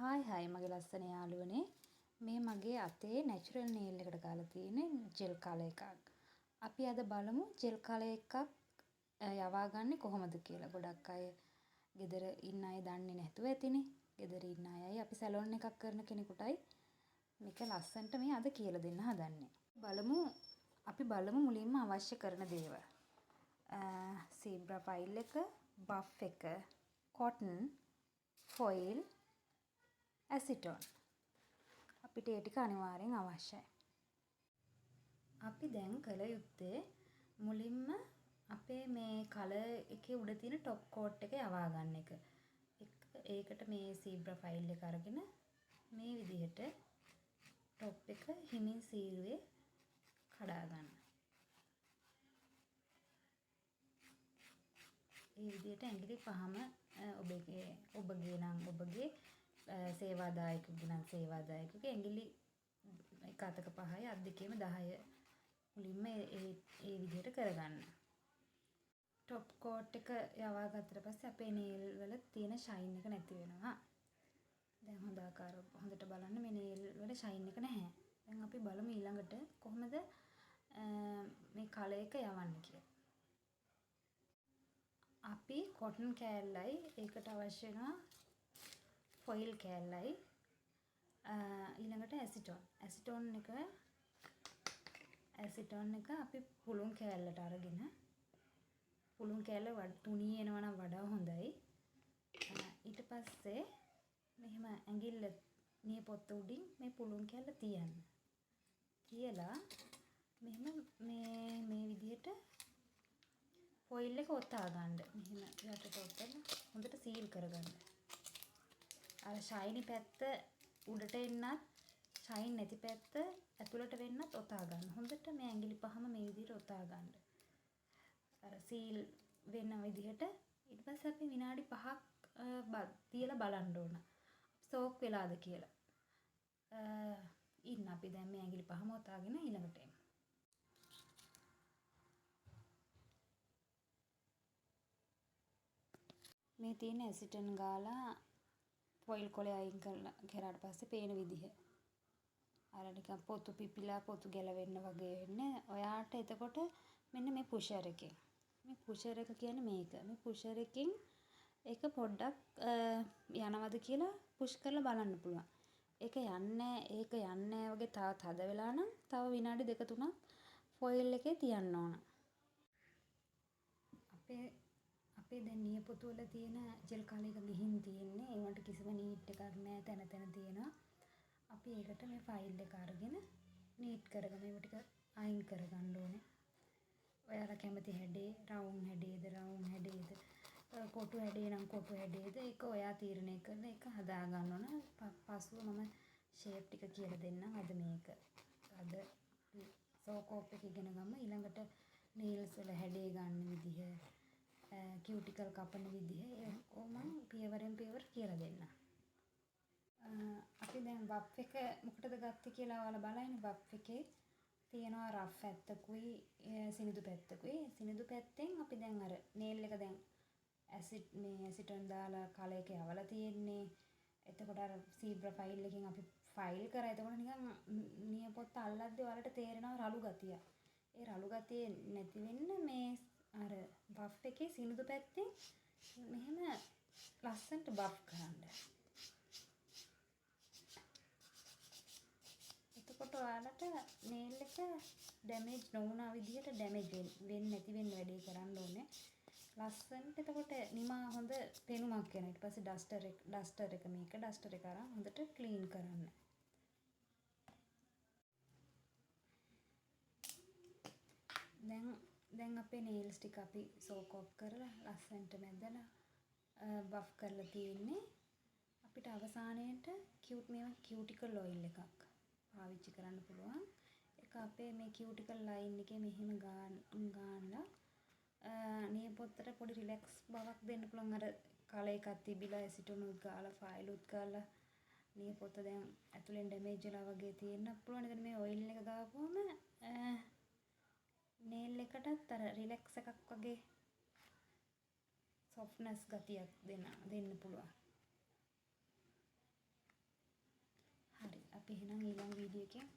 Hi මගේ ලස්සන යාළුවනේ. මේ මගේ අතේ නැචරල් නේල් එකට ගාලා තියෙන ජෙල් කලර් එකක්. අපි අද බලමු ජෙල් කලර් එකක් යවාගන්නේ කොහොමද කියලා. ගොඩක් අය ගෙදර ඉන්න අය දන්නේ නැතුව ඇතිනේ. ගෙදර ඉන්න අයයි අපි සැලොන් එකක් කරන කෙනෙකුටයි මේක ලස්සනට මේ අද කියලා දෙන්න හදන්නේ. අපි බලමු මුලින්ම අවශ්‍ය කරන දේවල්. සීබ්‍රා ෆයිල් එක, බෆ් එක, කොටන්, ෆොයිල්, ඇසිටෝන්. අපිට ඒ ටික අනිවාර්යෙන් අවශ්‍යයි. අපි දැන් කළ යුත්තේ මුලින්ම අපේ මේ කලර් එකේ උඩ තියෙන টොප් කෝට් එක යවා ගන්න එක. ඒකට මේ සීබ්‍රා ෆයිල් එක අරගෙන මේ විදිහට টොප් එක හිමින් සීරුවේ කඩා ගන්න. ඒ විදිහට ඇඟිලි පහම ඔබගේ සේවාදායකගේ නම් සේවාදායකගේ ඇඟිලි එක අතක 5යි අත් දෙකේම 10 මුලින්ම ඒ විදිහට කරගන්න. টොප් කෝට් එක යවා ගත්තට පස්සේ අපේ නේල් වල තියෙන ෂයින් එක නැති වෙනවා. දැන් හොඳට බලන්න මේ නේල් වල ෂයින් එක නැහැ. දැන් අපි බලමු ඊළඟට කොහොමද මේ කලර් එක යවන්නේ කියලා. අපි කොටන් කෑල්ලයි ඒකට අවශ්‍ය වෙනවා ෆොයිල් කෑල්ලයි ඊළඟට ඇසිටෝන් එක අපි පුළුන් කෑල්ලට අරගෙන පුළුන් කෑල්ල තුනී එනවා නම් වඩා හොඳයි. ඊට පස්සේ මෙහෙම ඇඟිල්ල නියපොත්ත උඩින් මේ පුළුන් කෑල්ල තියන්න. තියලා මෙහෙම මේ විදිහට ෆොයිල් එක ඔතා ගන්න. මෙහෙම යටට ඔතලා හොඳට සීල් කරගන්න. අර ෂයිනි පැත්ත උඩට එන්නත් ෂයින් නැති පැත්ත ඇතුළට වෙන්නත් ඔතා ගන්න. හොඳට මේ ඇඟිලි පහම මේ විදිහට ඔතා ගන්න. අර සීල් වෙන විදිහට. ඊට පස්සේ අපි විනාඩි 5ක් තියලා බලන්න ඕන. සෝක් වෙලාද කියලා. ඉන්න අපි දැන් මේ ඇඟිලි පහම ඔතාගෙන ඊළඟට එමු. මේ තියෙන ඇසිටන් ගාලා ෆොයිල් කොලේ අයින් කරාට පස්සේ පේන විදිහ. අර නිකන් පොතු පිපිලා පොතු ගැලවෙන්න වගේ වෙන්නේ. ඔයාට එතකොට මෙන්න මේ පුෂර් එකෙන්. මේ පුෂර් එක කියන්නේ මේක. මේ පුෂර් එකෙන් ඒක පොඩ්ඩක් යනවද කියලා පුෂ් කරලා බලන්න පුළුවන්. ඒක යන්නේ වගේ තවත් හද වෙලා නම් තව විනාඩි 2-3ක් ෆොයිල් එකේ තියන්න ඕන. අපේ දැන් නියපොතු වල තියෙන ජෙල් කලර් එක ගිහින් තියෙන්නේ. ඒවට කිසිම නීට් එකක් නැහැ. තැන තියෙනවා. අපි ඒකට මේ ෆයිල් එක අරගෙන නීට් කරගෙන ඒව ටික අයින් කරගන්න ඕනේ. ඔයාලා කැමති හැඩේ රවුන්ඩ් හැඩේද කොටු හැඩේ නම් කොටු හැඩේද ඒක ඔයා තීරණය කරන එක හදා ගන්න ඕන. පස්ව මම ෂේප් ටික කියලා දෙන්නම්. අද මේක අද සෝකෝප් එක ඉගෙන ගමු. ඊළඟට නේල්ස් වල හැඩේ ගන්න විදිහ කියුටිකල් කපන විදිහ ඔක්කොම පියවරෙන් පියවර කියලා දෙන්න. අපි දැන් බෆ් එක මොකටද ගත්තේ කියලා ඔයාලා බලන්න. බෆ් එකේ තියෙනවා රෆ් පැත්තකුයි සිනිඳු පැත්තකුයි. සිනිඳු පැත්තෙන් අපි දැන් අර නේල් එක දැන් ඇසිටෝන් දාලා කලර් එක යවලා තියෙන්නේ. එතකොට අර සීබ්‍රා ෆයිල් එකෙන් අපි ෆයිල් කරා. එතකොට නිකන් නියපොත්ත අල්ලද්දී ඔයාලට තේරෙනවා රළු ගතිය. ඒ රළු ගතිය නැති වෙන්න මේ අර බෆ් එකේ සිනිඳු පැත්තෙන් මෙහෙම ලස්සනට බෆ් කරන්න. එතකොට ඔයාලට නේල් එක ඩැමේජ් නොවුනා විදිහට ඩැමේජ් වෙන්නේ නැති වෙන්න වැඩේ කරන්න ඕනේ. ලස්සනට එතකොට නිමා හොඳ පෙනුමක් එනවා. ඊට පස්සේ ඩස්ටර් එක අරන් හොඳට ක්ලීන් කරන්න. දැන් අපේ නේල්ස් ටික අපි සෝකෝප් කරලා ලස්සනට මැදලා බෆ් කරලා තියෙන්නේ. අපිට අවසානයේට කියුටිකල් ඔයිල් එකක් පාවිච්චි කරන්න පුළුවන්. ඒක අපේ මේ කියුටිකල් ලයින් එකේ මෙහෙම ගානලා නියපොත්තට පොඩි රිලැක්ස් බවක් දෙන්න පුළුවන්. අර කලර් එකක් තිබිලා ඇසිටෝනුත් ගාලා ෆයිලුත් ගාලා නියපොත්ත දැන් ඇතුලෙන් ඩැමේජ් වෙලා වගේ තියෙන්න පුළුවන්. එතන මේ ඔයිල් එක දාපුවම නේල් එකටත් අර රිලැක්ස් එකක් වගේ සොෆ්ට්නස් ගතියක් දෙන්න පුළුවන්. අපි එහෙනම් ඊළඟ වීඩියෝ එකෙන්